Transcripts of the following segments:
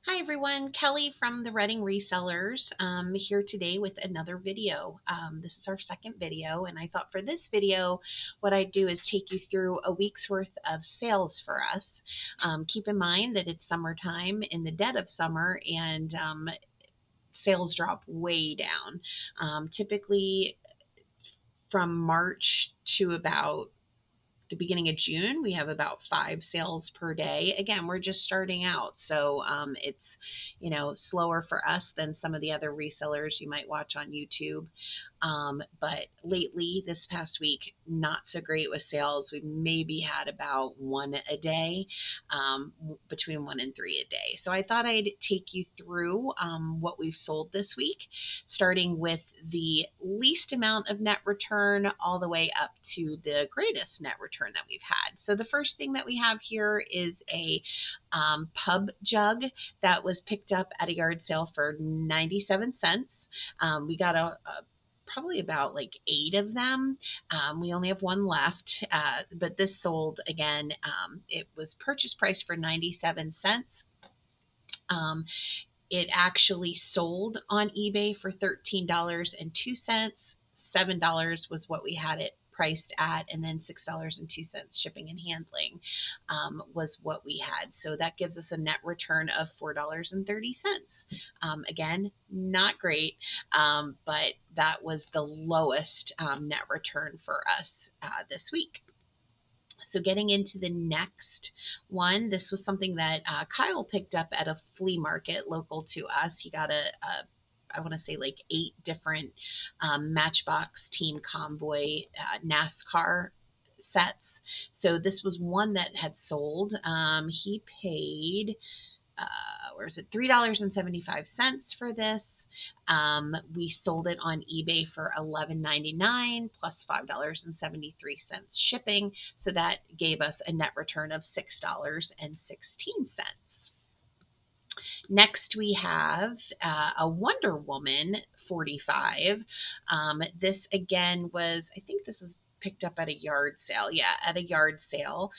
Hi everyone, Kelly from the Reading Resellers here today with another video. This is our second video, and I thought for this video, what I'd do is take you through a week's worth of sales for us. Keep in mind that it's summertime, in the dead of summer, and sales drop way down. Typically from March to about the beginning of June, we have about 5 sales per day. Again, we're just starting out, so it's slower for us than some of the other resellers you might watch on YouTube. But lately, this past week, not so great with sales. We maybe had about 1 a day, between 1 and 3 a day. So I thought I'd take you through what we've sold this week, starting with the least amount of net return all the way up to the greatest net return that we've had. So the first thing that we have here is a pub jug that was picked up at a yard sale for 97 cents. We got probably about like 8 of them. We only have one left, but this sold again. It was purchase price for 97 cents. It actually sold on eBay for $13.02. $7 was what we had it priced at, and then $6.02 shipping and handling was what we had. So that gives us a net return of $4.30. Again, not great, but that was the lowest net return for us this week. So getting into the next one, this was something that Kyle picked up at a flea market local to us. He got I want to say like 8 different Matchbox Team Convoy NASCAR sets. So this was one that had sold. He paid, where is it, $3.75 for this. We sold it on eBay for $11.99 plus $5.73 shipping. So that gave us a net return of $6.16. Next, we have a Wonder Woman 45. This again was, I think this was picked up at a yard sale. Yeah, at a yard sale.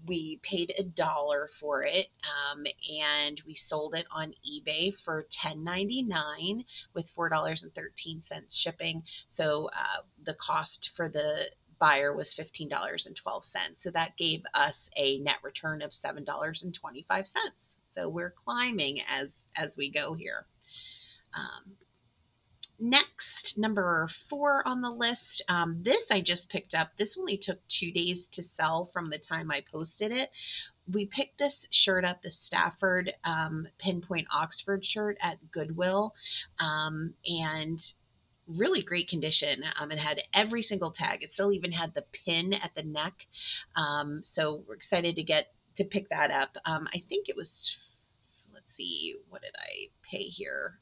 We paid $1 for it, and we sold it on eBay for $10.99 with $4.13 shipping. So the cost for the buyer was $15.12. So that gave us a net return of $7.25. So we're climbing as we go here. Next, number 4 on the list. This I just picked up. This only took 2 days to sell from the time I posted it. We picked this shirt up, the Stafford Pinpoint Oxford shirt at Goodwill, and really great condition. It had every single tag. It still even had the pin at the neck. So we're excited to pick that up. I think it was, let's see, what did I pay here?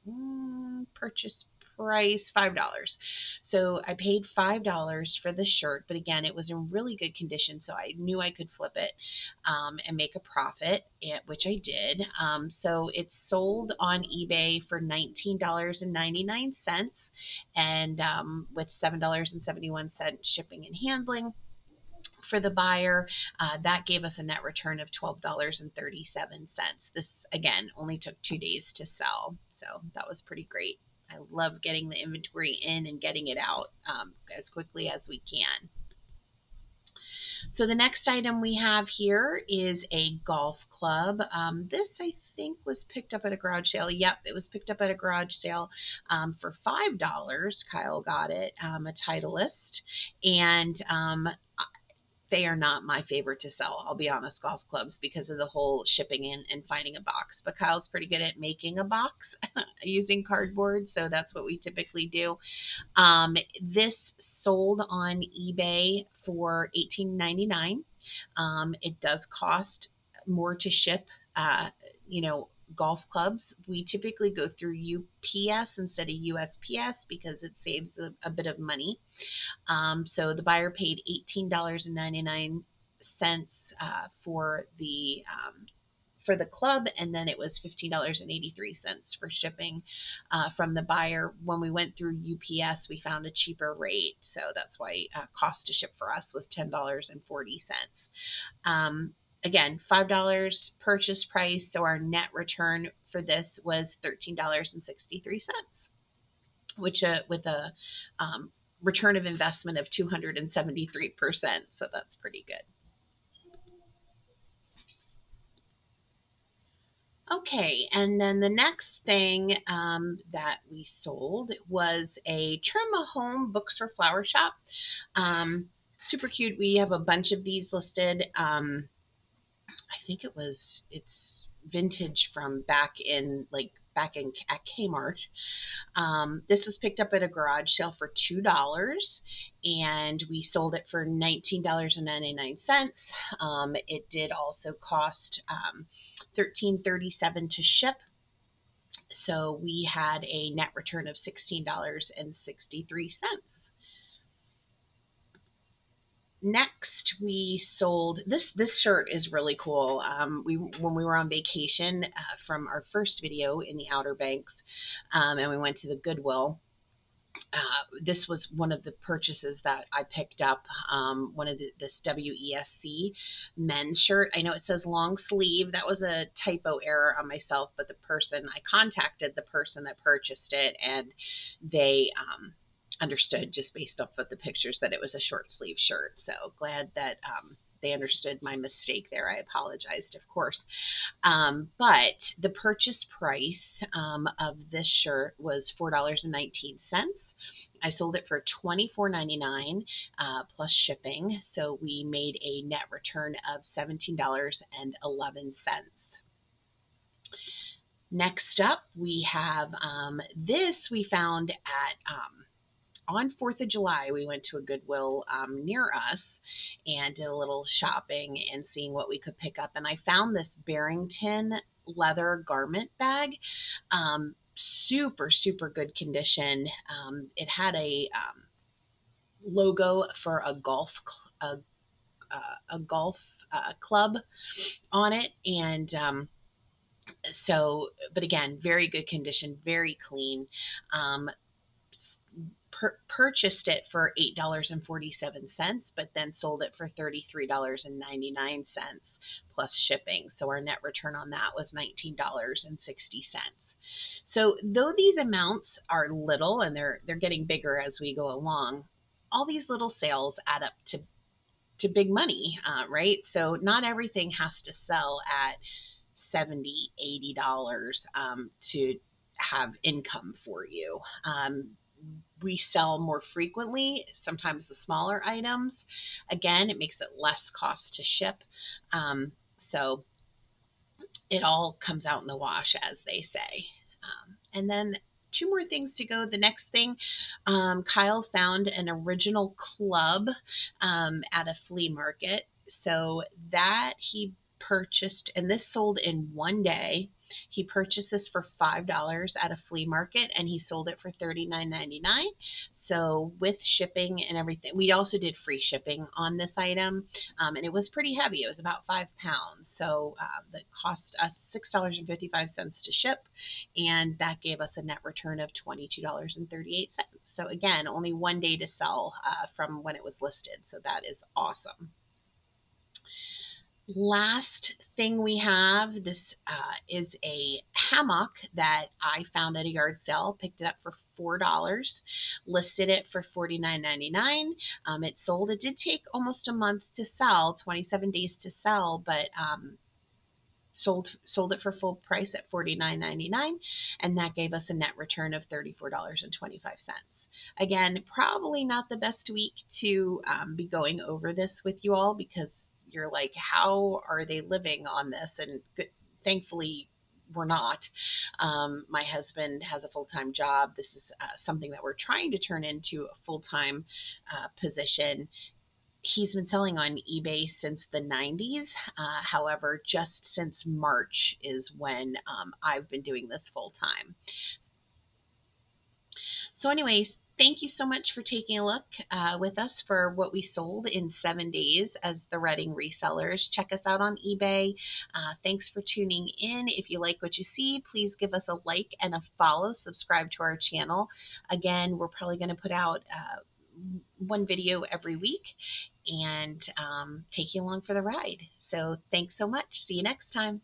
Purchase price $5. So I paid $5 for the shirt, but again, it was in really good condition, so I knew I could flip it and make a profit, which I did. So it sold on eBay for $19.99 and with $7.71 shipping and handling. For the buyer, that gave us a net return of $12.37. This, again, only took 2 days to sell, so that was pretty great. I love getting the inventory in and getting it out as quickly as we can. So the next item we have here is a golf club. This, I think, was picked up at a garage sale. Yep, it was picked up at a garage sale for $5. Kyle got it, a Titleist, and they are not my favorite to sell, I'll be honest, golf clubs, because of the whole shipping and finding a box. But Kyle's pretty good at making a box using cardboard, so that's what we typically do. This sold on eBay for $18.99. It does cost more to ship, golf clubs. We typically go through UPS instead of USPS because it saves a bit of money. So the buyer paid $18.99 for the club, and then it was $15.83 for shipping from the buyer. When we went through UPS, we found a cheaper rate, so that's why cost to ship for us was $10.40. Again, $5 purchase price, so our net return for this was $13.63, which with a return of investment of 273%. So that's pretty good. Okay, and then the next thing that we sold was a Trim a Home Books for Flower Shop. Super cute. We have a bunch of these listed. I think it's vintage from back at Kmart. This was picked up at a garage sale for $2, and we sold it for $19.99. It did also cost $13.37 to ship. So we had a net return of $16.63. Next, we sold this shirt is really cool. When we were on vacation from our first video in the Outer Banks, and we went to the Goodwill. This was one of the purchases that I picked up. One of this WESC men's shirt. I know it says long sleeve. That was a typo error on myself, but I contacted the person that purchased it, and they understood just based off of the pictures that it was a short sleeve shirt. So glad that they understood my mistake there. I apologized, of course. But the purchase price of this shirt was $4.19. I sold it for $24.99 plus shipping. So we made a net return of $17.11. Next up, we have this we found at on 4th of July. We went to a Goodwill near us and did a little shopping and seeing what we could pick up. And I found this Barrington leather garment bag. Super, super good condition. It had a logo for a golf club on it, and but again, very good condition, very clean. Purchased it for $8.47, but then sold it for $33.99 plus shipping. So our net return on that was $19.60. So though these amounts are little and they're getting bigger as we go along, all these little sales add up to big money, right? So not everything has to sell at $70, $80 to have income for you. We sell more frequently, sometimes the smaller items. Again, it makes it less cost to ship. So it all comes out in the wash, as they say. And then two more things to go. The next thing, Kyle found an original club at a flea market. So that he purchased, and this sold in one day. He purchased this for $5 at a flea market, and he sold it for $39.99. So with shipping and everything, we also did free shipping on this item, and it was pretty heavy. It was about 5 pounds. So that cost us $6.55 to ship, and that gave us a net return of $22.38. So again, only one day to sell from when it was listed. So that is awesome. Last thing we have, this is a hammock that I found at a yard sale, picked it up for $4, listed it for $49.99. It sold. It did take almost a month to sell, 27 days to sell, but sold it for full price at $49.99, and that gave us a net return of $34.25. Again, probably not the best week to be going over this with you all, because you're like, how are they living on this? And thankfully, we're not. My husband has a full-time job. This is something that we're trying to turn into a full-time position. He's been selling on eBay since the 90s. However, just since March is when I've been doing this full-time. So anyways, thank you so much for taking a look with us for what we sold in 7 days as the Reading Resellers. Check us out on eBay. Thanks for tuning in. If you like what you see, please give us a like and a follow. Subscribe to our channel. Again, we're probably going to put out one video every week and take you along for the ride. So thanks so much. See you next time.